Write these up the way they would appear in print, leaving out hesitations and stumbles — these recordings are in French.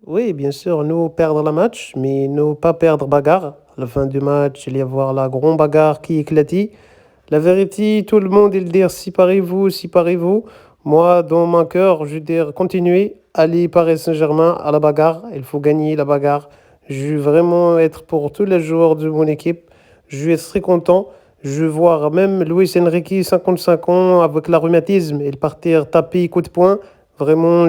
Oui, bien sûr, nous perdre le match, mais nous pas perdre bagarre. À la fin du match, il y avoir la grande bagarre qui éclatit. La vérité, tout le monde, il dit séparez-vous, séparez-vous. Moi, dans mon cœur, je dis continuez, allez Paris Saint-Germain à la bagarre. Il faut gagner la bagarre. Je veux vraiment être pour tous les joueurs de mon équipe. Je vais être très content. Je veux voir même Luis Enrique, 55 ans, avec la rhumatisme, il partir taper coup de poing. Vraiment,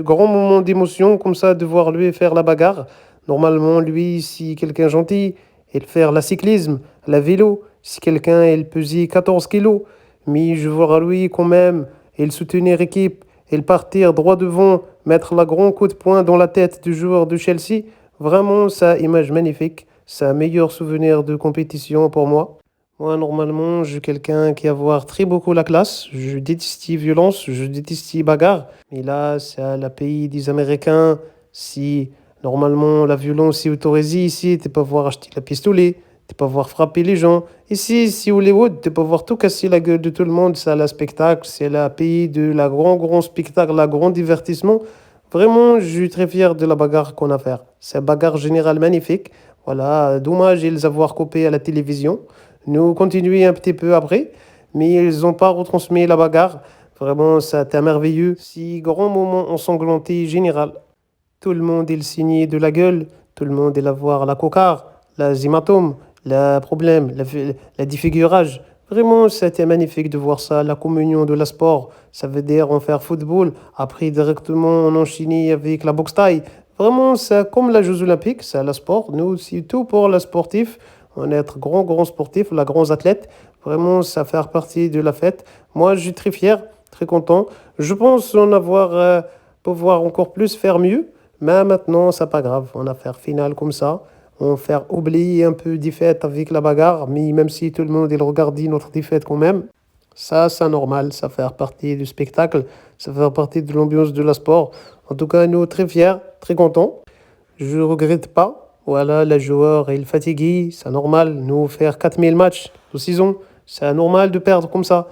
grand moment d'émotion comme ça de voir lui faire la bagarre. Normalement, lui, si quelqu'un gentil, il faire la cyclisme, la vélo. Si quelqu'un, il pesait 14 kilos. Mais je vois lui quand même, il soutenir l'équipe, il partir droit devant, mettre la grand coup de poing dans la tête du joueur de Chelsea. Vraiment, ça, image magnifique. C'est un meilleur souvenir de compétition pour moi. Moi, normalement, je suis quelqu'un qui a avoir très beaucoup la classe. Je déteste la violence, je déteste les bagarres. Mais là, c'est à la pays des Américains. Si normalement la violence est autorisée ici, tu peux voir acheter la pistolet, tu peux voir frapper les gens. Ici, si Hollywood, tu peux voir tout casser la gueule de tout le monde. C'est le spectacle, c'est la pays de la grand spectacle, la grand divertissement. Vraiment, je suis très fier de la bagarre qu'on a fait. C'est une bagarre générale magnifique. Voilà, dommage de les avoir coupés à la télévision. Nous continuons un petit peu après, mais ils n'ont pas retransmis la bagarre. Vraiment, ça a été merveilleux. Si grand moment ensanglanté général. Tout le monde il signait de la gueule, tout le monde il avoir la cocarde, la hématome, le problème, la défigurage. Vraiment, c'était magnifique de voir ça, la communion de la sport. Ça veut dire en faire football, après directement on enchaîner avec la boxe taille. Vraiment, c'est comme la Jeux Olympiques, c'est la sport. Nous, c'est tout pour la sportif. On est être grand sportif, la grand athlète. Vraiment, ça fait partie de la fête. Moi, je suis très fier, très content. Je pense en avoir, pouvoir encore plus faire mieux. Mais maintenant, c'est pas grave. On a fait finale comme ça. On fait oublier un peu défaite avec la bagarre. Mais même si tout le monde il regarde notre défaite quand même, ça, c'est normal. Ça fait partie du spectacle. Ça fait partie de l'ambiance de la sport. En tout cas, nous, très fiers, très contents. Je ne regrette pas. Voilà, le joueur il est fatigué. C'est normal. Nous, faire 4000 matchs de saison, c'est normal de perdre comme ça.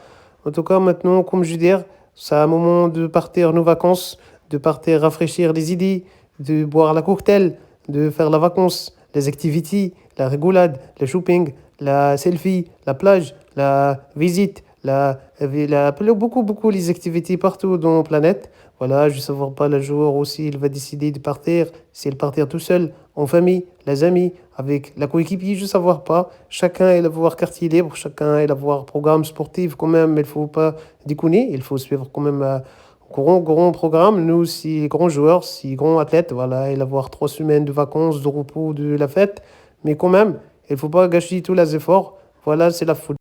En tout cas, maintenant, comme je dis, c'est un moment de partir nos vacances, de partir rafraîchir les idées, de boire la cocktail, de faire la vacances, les activités, la rigolade, le shopping, la selfie, la plage, la visite, beaucoup les activités partout dans la planète. Voilà, je ne savoir pas le jour aussi, il va décider de partir, s'il partir tout seul, en famille, les amis, avec la coéquipier, je ne savoir pas. Chacun il va avoir quartier libre, chacun il va avoir programme sportif quand même, il faut pas déconner, il faut suivre quand même un grand programme. Nous, si grands joueurs, si grands athlètes, voilà, il va avoir 3 semaines de vacances, de repos, de la fête, mais quand même, il faut pas gâcher tous les efforts. Voilà, c'est la foot.